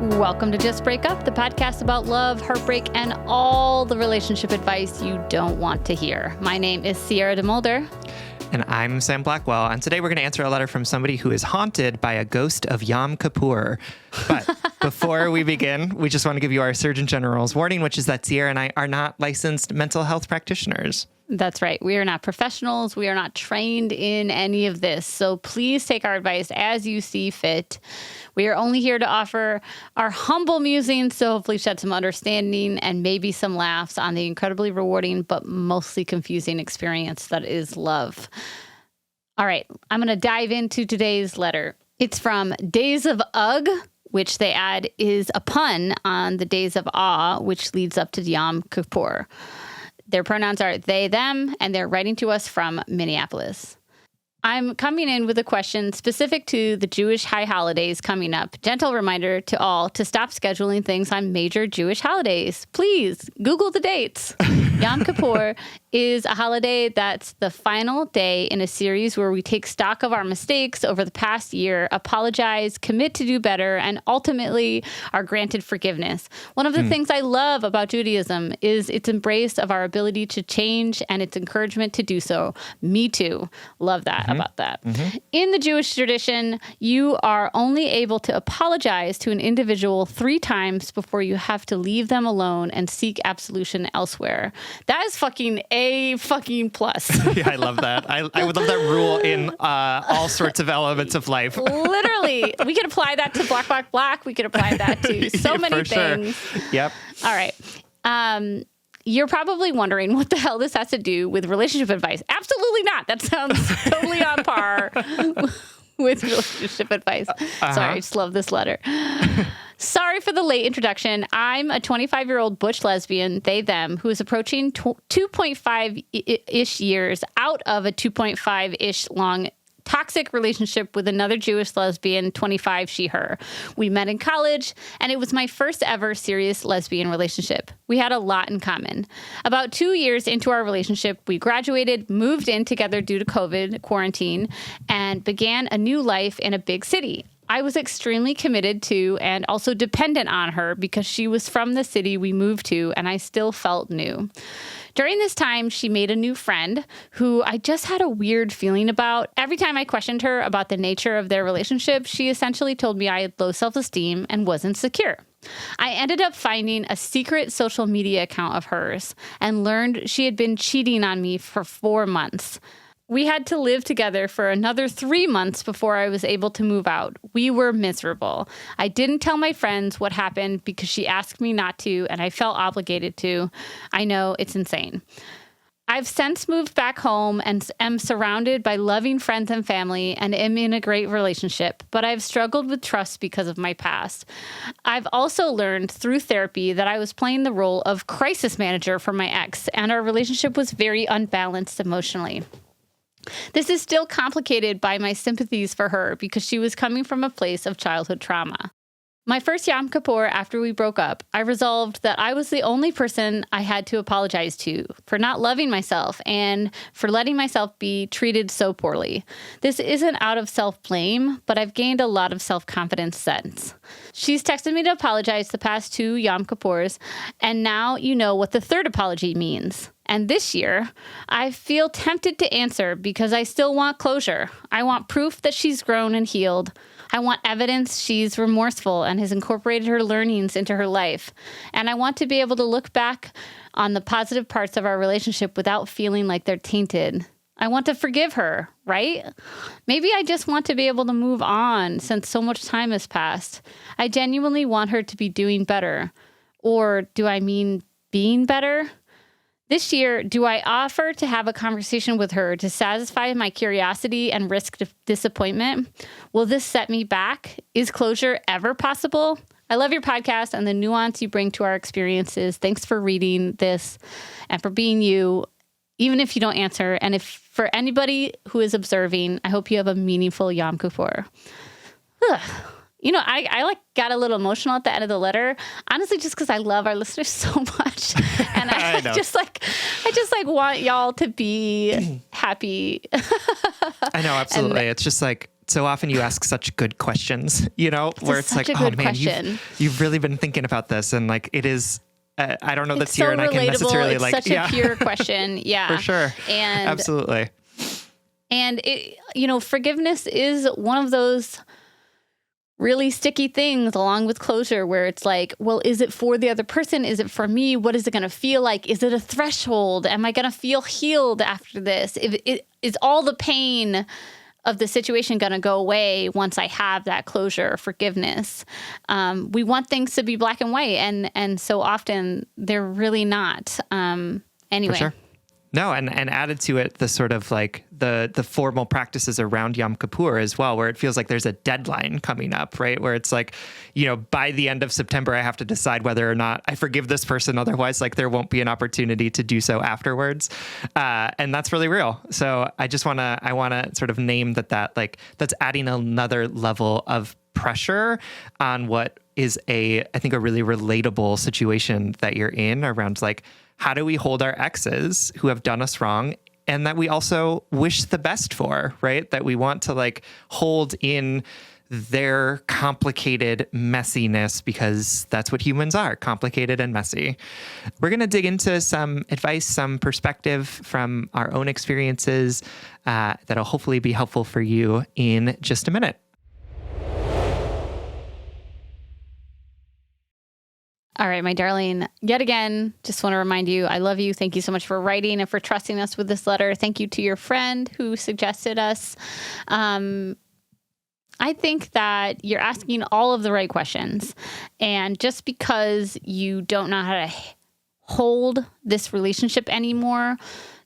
Welcome to Just Break Up, the podcast about love, heartbreak, and all the relationship advice you don't want to hear. My name is Sierra DeMulder. And I'm Sam Blackwell. And today we're going to answer a letter from somebody who is haunted by a ghost of Yom Kippur. But before we begin, we just want to give you our Surgeon General's warning, which is that Sierra and I are not licensed mental health practitioners. That's right. We are not professionals. We are not trained in any of this. So please take our advice as you see fit. We are only here to offer our humble musings to hopefully shed some understanding and maybe some laughs on the incredibly rewarding but mostly confusing experience that is love. All right, I'm going to dive into today's letter. It's from Days of Ugh, which they add is a pun on the Days of Awe, which leads up to Yom Kippur. Their pronouns are they, them, and they're writing to us from Minneapolis. I'm coming in with a question specific to the Jewish high holidays coming up. Gentle reminder to all to stop scheduling things on major Jewish holidays. Please Google the dates. Yom Kippur is a holiday that's the final day in a series where we take stock of our mistakes over the past year, apologize, commit to do better, and ultimately are granted forgiveness. One of the things I love about Judaism is its embrace of our ability to change and its encouragement to do so. Me too. Love that about that. In the Jewish tradition, you are only able to apologize to an individual 3 times before you have to leave them alone and seek absolution elsewhere. That is fucking A fucking plus. Yeah, I love that. I would love that rule in all sorts of elements of life. Literally. We could apply that to Black, Black, Black. We could apply that to so many things. Sure. Yep. All right. You're probably wondering what the hell this has to do with relationship advice. Absolutely not. That sounds totally on par with relationship advice. Sorry, I just love this letter. Sorry for the late introduction. I'm a 25-year-old butch lesbian, they, them, who is approaching 2.5-ish years out of a 2.5-ish long toxic relationship with another Jewish lesbian, 25, she, her. We met in college, and it was my first ever serious lesbian relationship. We had a lot in common. About 2 years into our relationship, we graduated, moved in together due to COVID quarantine, and began a new life in a big city. I was extremely committed to and also dependent on her because she was from the city we moved to, and I still felt new. During this time, she made a new friend who I just had a weird feeling about. Every time I questioned her about the nature of their relationship, she essentially told me I had low self-esteem and wasn't secure. I ended up finding a secret social media account of hers and learned she had been cheating on me for 4 months. We had to live together for another 3 months before I was able to move out. We were miserable. I didn't tell my friends what happened because she asked me not to, and I felt obligated to. I know, it's insane. I've since moved back home and am surrounded by loving friends and family and am in a great relationship, but I've struggled with trust because of my past. I've also learned through therapy that I was playing the role of crisis manager for my ex, and our relationship was very unbalanced emotionally. This is still complicated by my sympathies for her because she was coming from a place of childhood trauma. My first Yom Kippur after we broke up, I resolved that I was the only person I had to apologize to for not loving myself and for letting myself be treated so poorly. This isn't out of self-blame, but I've gained a lot of self-confidence since. She's texted me to apologize the past 2 Yom Kippurs, and now you know what the third apology means. And this year, I feel tempted to answer because I still want closure. I want proof that she's grown and healed. I want evidence she's remorseful and has incorporated her learnings into her life. And I want to be able to look back on the positive parts of our relationship without feeling like they're tainted. I want to forgive her, right? Maybe I just want to be able to move on since so much time has passed. I genuinely want her to be doing better. Or do I mean being better? This year, do I offer to have a conversation with her to satisfy my curiosity and risk disappointment? Will this set me back? Is closure ever possible? I love your podcast and the nuance you bring to our experiences. Thanks for reading this and for being you, even if you don't answer. And if for anybody who is observing, I hope you have a meaningful Yom Kippur. Ugh. You know, I got a little emotional at the end of the letter, honestly, just because I love our listeners so much. And I just want y'all to be happy. I know, absolutely. It's just like so often you ask such good questions, where it's like, oh man, you've really been thinking about this. And like, it is, I don't know that Sierra and I can necessarily it's such a pure question. Yeah, for sure. And absolutely. And forgiveness is one of those really sticky things along with closure where it's like, well, is it for the other person? Is it for me? What is it going to feel like? Is it a threshold? Am I going to feel healed after this? Is all the pain of the situation going to go away once I have that closure or forgiveness? We want things to be black and white, and so often they're really not. Anyway. For sure. No, and added to it the sort of like the formal practices around Yom Kippur as well, where it feels like there's a deadline coming up, right? Where it's like, by the end of September, I have to decide whether or not I forgive this person. Otherwise, like there won't be an opportunity to do so afterwards. And that's really real. So I want to sort of name that like that's adding another level of pressure on what is I think a really relatable situation that you're in around like, how do we hold our exes who have done us wrong and that we also wish the best for, right? That we want to like hold in their complicated messiness because that's what humans are, complicated and messy. We're going to dig into some advice, some perspective from our own experiences that'll hopefully be helpful for you in just a minute. All right, my darling, yet again, just want to remind you, I love you. Thank you so much for writing and for trusting us with this letter. Thank you to your friend who suggested us. I think that you're asking all of the right questions. And just because you don't know how to hold this relationship anymore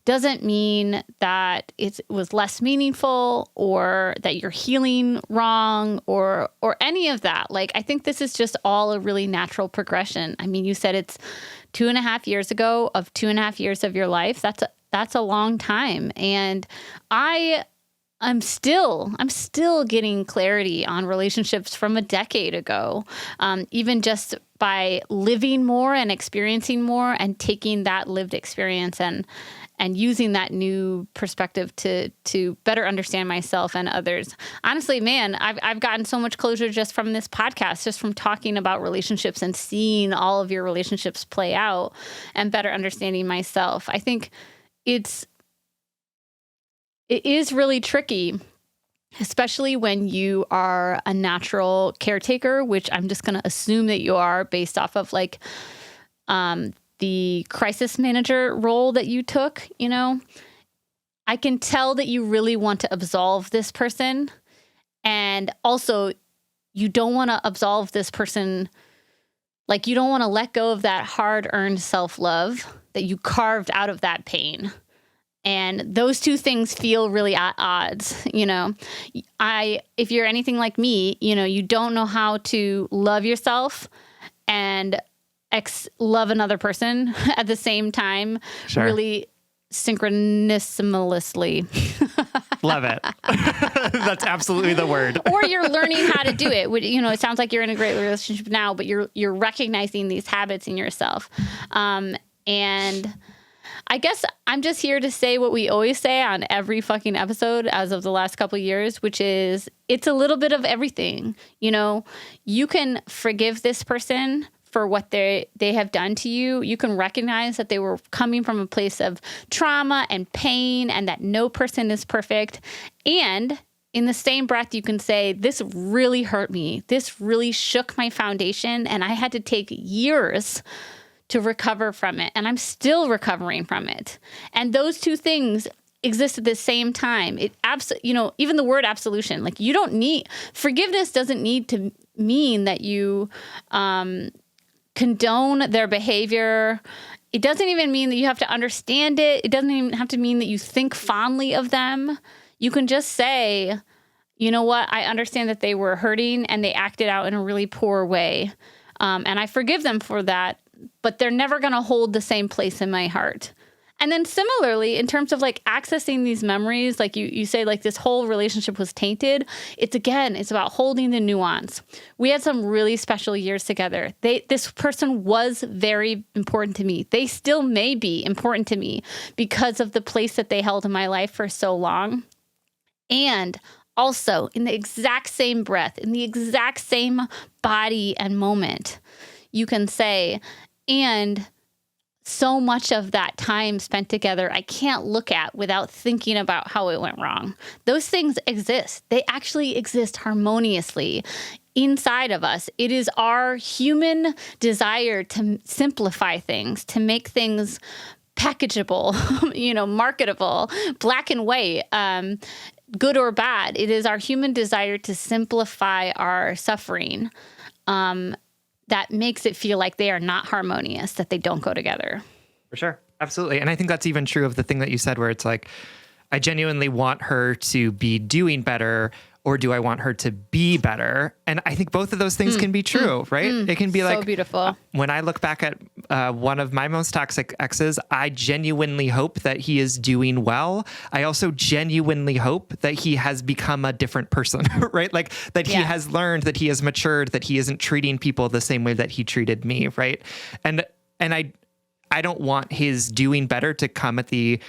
doesn't mean that it was less meaningful or that you're healing wrong or any of that. Like, I think this is just all a really natural progression. I mean, you said it's 2.5 years ago of 2.5 years of your life. That's a long time. And I'm still getting clarity on relationships from a decade ago, even just by living more and experiencing more and taking that lived experience and using that new perspective to better understand myself and others. Honestly, man, I've gotten so much closure just from this podcast, just from talking about relationships and seeing all of your relationships play out and better understanding myself. I think it is really tricky, especially when you are a natural caretaker, which I'm just going to assume that you are based off of like the crisis manager role that you took. I can tell that you really want to absolve this person. And also, you don't want to absolve this person. Like, you don't want to let go of that hard-earned self-love that you carved out of that pain. And those two things feel really at odds. If you're anything like me, you don't know how to love yourself and love another person at the same time. Sure. Really synchronissimally. Love it. That's absolutely the word. Or you're learning how to do it. It sounds like you're in a great relationship now, but you're recognizing these habits in yourself. And I guess I'm just here to say what we always say on every fucking episode as of the last couple of years, which is it's a little bit of everything. You can forgive this person for what they have done to you. You can recognize that they were coming from a place of trauma and pain and that no person is perfect. And in the same breath, you can say, this really hurt me. This really shook my foundation. And I had to take years to recover from it. And I'm still recovering from it. And those two things exist at the same time. Even the word absolution, like forgiveness doesn't need to mean that you, condone their behavior. It doesn't even mean that you have to understand it. It doesn't even have to mean that you think fondly of them. You can just say, you know what? I understand that they were hurting and they acted out in a really poor way. And I forgive them for that, but they're never going to hold the same place in my heart. And then similarly, in terms of like accessing these memories, like you say, like this whole relationship was tainted. It's about holding the nuance. We had some really special years together. This person was very important to me. They still may be important to me because of the place that they held in my life for so long. And also in the exact same breath, in the exact same body and moment, you can say, and so much of that time spent together, I can't look at without thinking about how it went wrong. Those things exist. They actually exist harmoniously inside of us. It is our human desire to simplify things, to make things packageable, marketable, black and white, good or bad. It is our human desire to simplify our suffering. That makes it feel like they are not harmonious, that they don't go together. For sure. Absolutely. And I think that's even true of the thing that you said, where it's like, I genuinely want her to be doing better, or do I want her to be better? And I think both of those things can be true, right? It can be so beautiful. When I look back at one of my most toxic exes, I genuinely hope that he is doing well. I also genuinely hope that he has become a different person, right? Like that he has learned, that he has matured, that he isn't treating people the same way that he treated me, right? And I don't want his doing better to come at the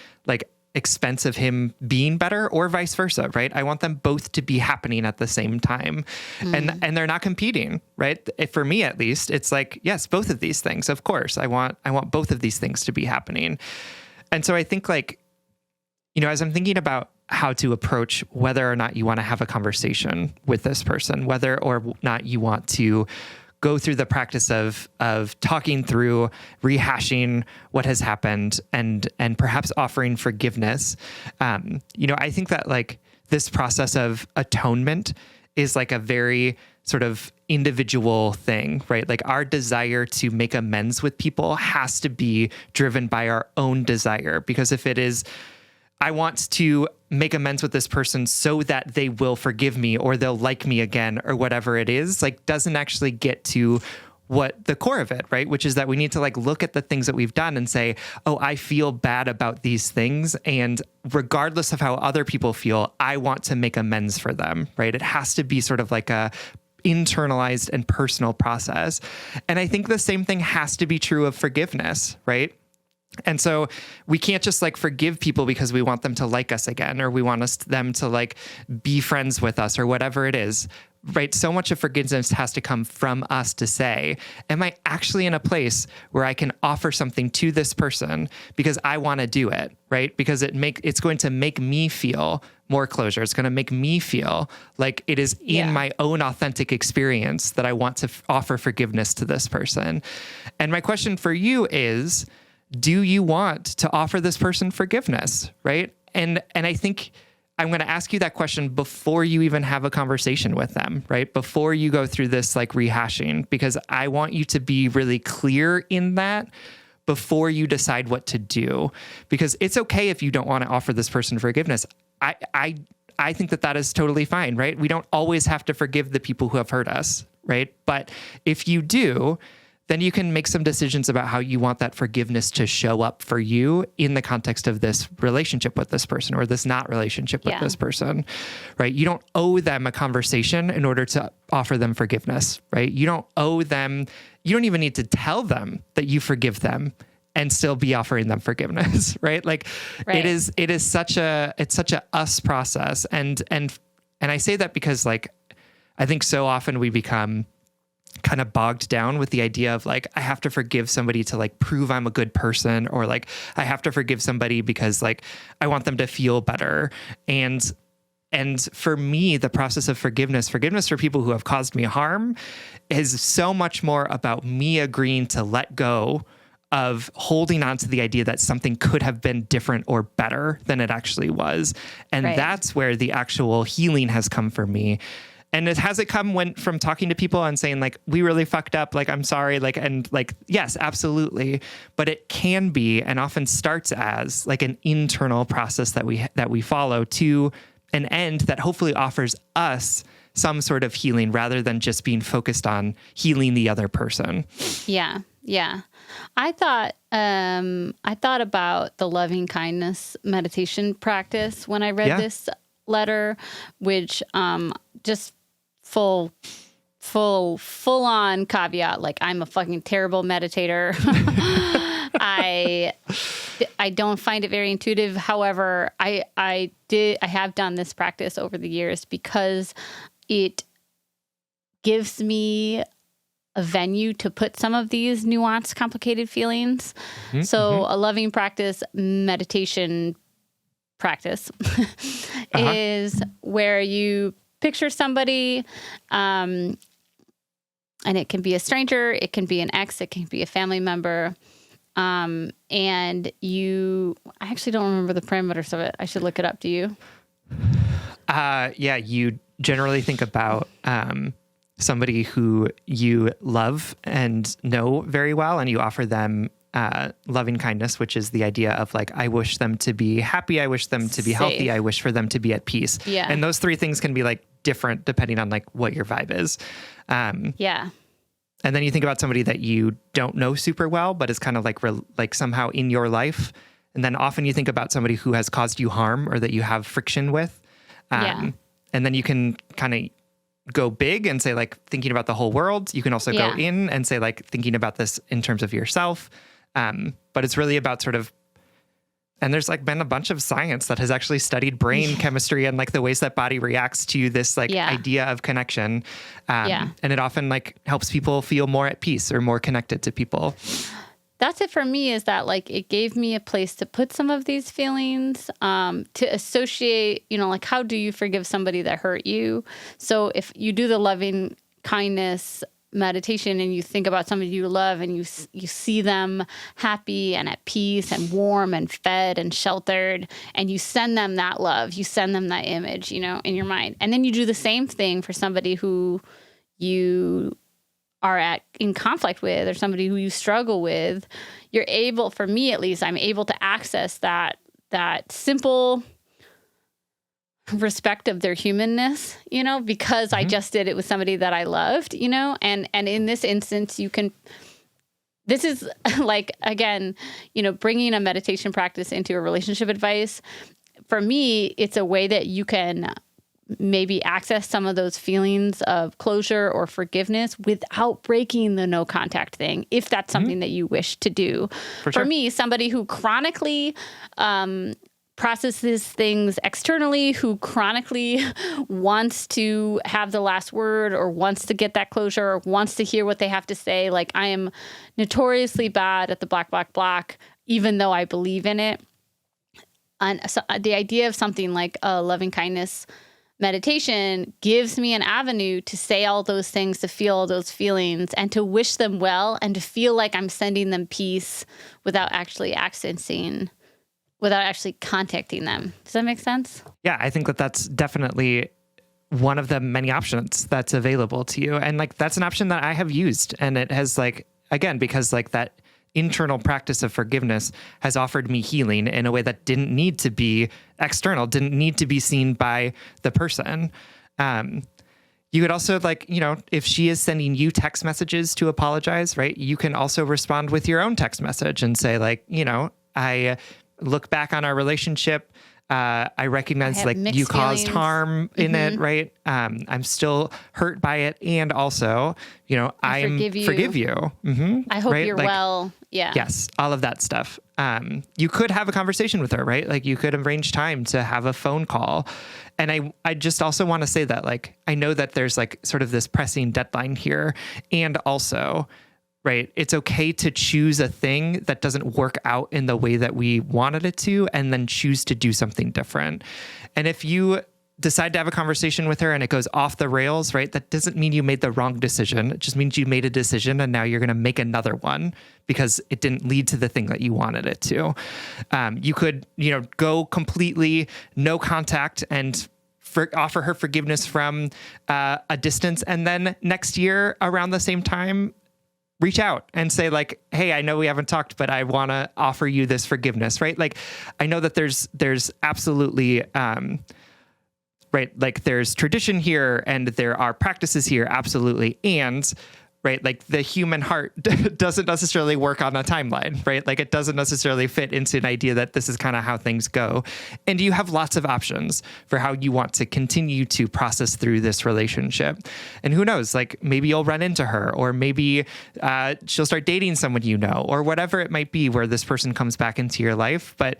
expense of him being better, or vice versa, right? I want them both to be happening at the same time. And they're not competing, right? For me, at least, it's like, yes, both of these things, of course, I want both of these things to be happening. And so I think as I'm thinking about how to approach whether or not you want to have a conversation with this person, whether or not you want to go through the practice of talking through, rehashing what has happened, and perhaps offering forgiveness. I think that this process of atonement is a very sort of individual thing, right? Like our desire to make amends with people has to be driven by our own desire, because if it is, I want to make amends with this person so that they will forgive me or they'll like me again or whatever it is, doesn't actually get to what the core of it, right? Which is that we need to look at the things that we've done and say, oh, I feel bad about these things. And regardless of how other people feel, I want to make amends for them, right? It has to be sort of like a internalized and personal process. And I think the same thing has to be true of forgiveness, right? And so we can't just forgive people because we want them to like us again, or we want them to be friends with us or whatever it is, right? So much of forgiveness has to come from us to say, am I actually in a place where I can offer something to this person because I want to do it, right? Because it's going to make me feel more closure. It's going to make me feel like it is in my own authentic experience that I want to offer forgiveness to this person. And my question for you is, do you want to offer this person forgiveness, right? And I think I'm going to ask you that question before you even have a conversation with them, right? Before you go through this rehashing, because I want you to be really clear in that before you decide what to do. Because it's okay if you don't want to offer this person forgiveness. I think that is totally fine, right? We don't always have to forgive the people who have hurt us, right? But if you do, then you can make some decisions about how you want that forgiveness to show up for you in the context of this relationship with this person, or this not relationship with this person, right? You don't owe them a conversation in order to offer them forgiveness, right? You don't owe them, you don't even need to tell them that you forgive them and still be offering them forgiveness, right? It is such a us process. And I say that because I think so often we become kind of bogged down with the idea of I have to forgive somebody to prove I'm a good person, or I have to forgive somebody because I want them to feel better. And for me, the process of forgiveness for people who have caused me harm is so much more about me agreeing to let go of holding on to the idea that something could have been different or better than it actually was. And that's where the actual healing has come for me. And has it come from talking to people and saying we really fucked up, I'm sorry, yes, absolutely. But it can be, and often starts as an internal process that we follow to an end that hopefully offers us some sort of healing rather than just being focused on healing the other person. Yeah. Yeah. I thought about the loving kindness meditation practice when I read this letter, which just full on caveat, I'm a fucking terrible meditator. I don't find it very intuitive. However, I have done this practice over the years because it gives me a venue to put some of these nuanced, complicated feelings. Mm-hmm, so a loving practice, meditation practice is where you picture somebody, and it can be a stranger, it can be an ex, it can be a family member. And I actually don't remember the parameters of it. I should look it up. Do you? Yeah, you generally think about somebody who you love and know very well, and you offer them loving kindness, which is the idea of like, I wish them to be happy, I wish them to be healthy, I wish for them to be at peace. Yeah. And those three things can be like different depending on like what your vibe is. Yeah. And then you think about somebody that you don't know super well, but is kind of like somehow in your life. And then often you think about somebody who has caused you harm or that you have friction with. And then you can kind of go big and say like thinking about the whole world. You can also go in and say like thinking about this in terms of yourself. But it's really about sort of, and there's like been a bunch of science that has actually studied brain chemistry and like the ways that body reacts to this like idea of connection. And it often like helps people feel more at peace or more connected to people. That's it for me, is that like it gave me a place to put some of these feelings, to associate, like how do you forgive somebody that hurt you? So if you do the loving kindness meditation and you think about somebody you love and you see them happy and at peace and warm and fed and sheltered, and you send them that love, you send them that image, in your mind. And then you do the same thing for somebody who you are in conflict with, or somebody who you struggle with. You're able, for me at least, I'm able to access that simple respect of their humanness, because I just did it with somebody that I loved, and in this instance, this is like, again, bringing a meditation practice into a relationship advice. For me, it's a way that you can maybe access some of those feelings of closure or forgiveness without breaking the no contact thing, if that's something that you wish to do. For me, somebody who chronically processes things externally, who chronically wants to have the last word or wants to get that closure or wants to hear what they have to say. Like, I am notoriously bad at the block, even though I believe in it. And so the idea of something like a loving kindness meditation gives me an avenue to say all those things, to feel all those feelings, and to wish them well, and to feel like I'm sending them peace without actually contacting them. Does that make sense? Yeah, I think that that's definitely one of the many options that's available to you. And like, that's an option that I have used. And it has like, again, because like that internal practice of forgiveness has offered me healing in a way that didn't need to be external, didn't need to be seen by the person. You could also like, if she is sending you text messages to apologize, right? You can also respond with your own text message and say like, I look back on our relationship. I recognize like you caused harm in it, right? I'm still hurt by it. And also, I forgive you. Mm-hmm. I hope you're well. Yeah. Yes. All of that stuff. You could have a conversation with her, right? Like you could arrange time to have a phone call. And I just also want to say that like, I know that there's like sort of this pressing deadline here. And also, right, it's okay to choose a thing that doesn't work out in the way that we wanted it to, and then choose to do something different. And if you decide to have a conversation with her and it goes off the rails, right, that doesn't mean you made the wrong decision. It just means you made a decision and now you're going to make another one because it didn't lead to the thing that you wanted it to. You could, go completely no contact and offer her forgiveness from a distance. And then next year around the same time, reach out and say like, hey, I know we haven't talked, but I want to offer you this forgiveness, right? Like, I know that there's absolutely, right, like there's tradition here and there are practices here, absolutely. And right? Like the human heart doesn't necessarily work on a timeline, right? Like it doesn't necessarily fit into an idea that this is kind of how things go. And you have lots of options for how you want to continue to process through this relationship. And who knows, like maybe you'll run into her, or maybe she'll start dating someone you know, or whatever it might be where this person comes back into your life. But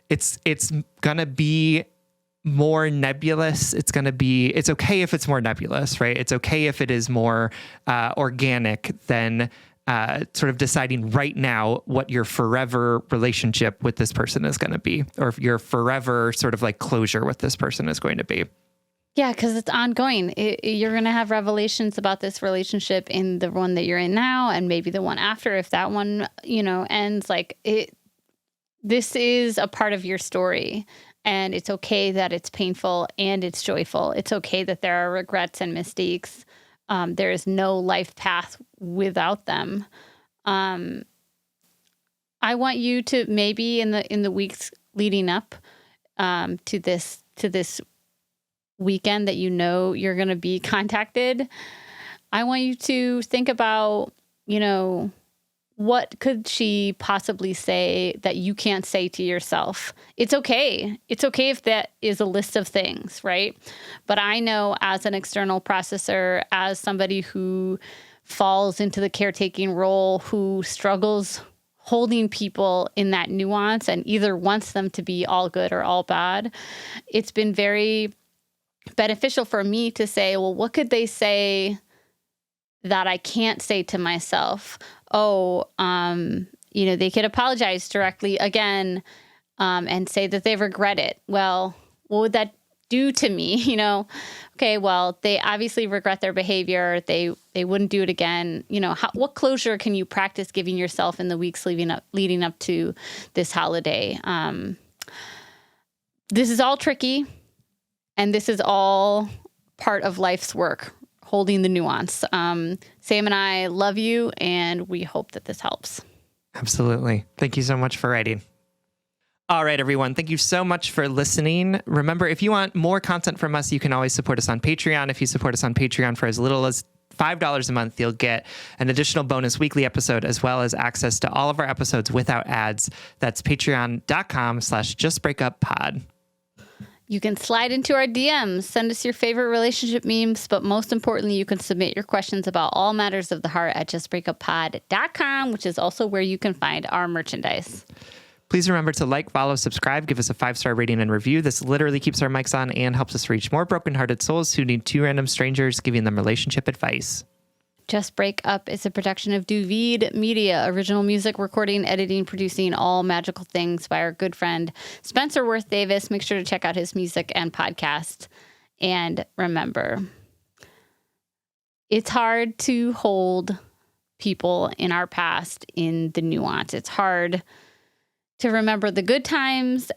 it's going to be more nebulous. It's okay if it's more nebulous, right? It's okay if it is more organic than sort of deciding right now what your forever relationship with this person is going to be, or if your forever sort of like closure with this person is going to be. Yeah, because it's ongoing. You're going to have revelations about this relationship in the one that you're in now, and maybe the one after, if that one, ends. Like this is a part of your story. And it's okay that it's painful and it's joyful. It's okay that there are regrets and mistakes. There is no life path without them. I want you to maybe in the weeks leading up to this weekend that you're going to be contacted. I want you to think about, what could she possibly say that you can't say to yourself? It's okay. It's okay if that is a list of things, right? But I know as an external processor, as somebody who falls into the caretaking role, who struggles holding people in that nuance and either wants them to be all good or all bad, it's been very beneficial for me to say, well, what could they say that I can't say to myself? They could apologize directly again and say that they regret it. Well, what would that do to me? Okay, well, they obviously regret their behavior. They wouldn't do it again. What closure can you practice giving yourself in the weeks leading up to this holiday? This is all tricky, and this is all part of life's work. Holding the nuance. Sam and I love you, and we hope that this helps. Absolutely. Thank you so much for writing. All right, everyone. Thank you so much for listening. Remember, if you want more content from us, you can always support us on Patreon. If you support us on Patreon for as little as $5 a month, you'll get an additional bonus weekly episode, as well as access to all of our episodes without ads. That's patreon.com/justbreakuppod. You can slide into our DMs, send us your favorite relationship memes, but most importantly, you can submit your questions about all matters of the heart at justbreakuppod.com, which is also where you can find our merchandise. Please remember to like, follow, subscribe, give us a 5-star rating and review. This literally keeps our mics on and helps us reach more brokenhearted souls who need two random strangers giving them relationship advice. Just Break Up is a production of Duvid Media. Original music, recording, editing, producing, all magical things by our good friend Spencer Worth Davis. Make sure to check out his music and podcast. And remember, it's hard to hold people in our past in the nuance. It's hard to remember the good times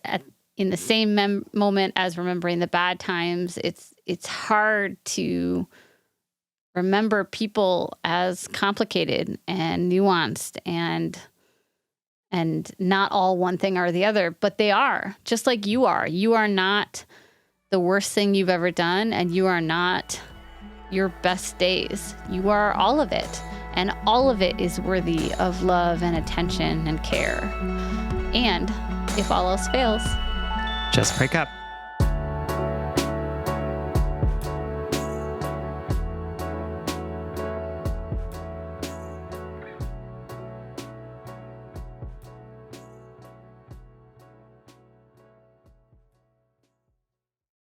in the same moment as remembering the bad times. It's hard to remember people as complicated and nuanced and not all one thing or the other, but they are, just like you are. You are not the worst thing you've ever done, and you are not your best days. You are all of it, and all of it is worthy of love and attention and care. And if all else fails, just break up.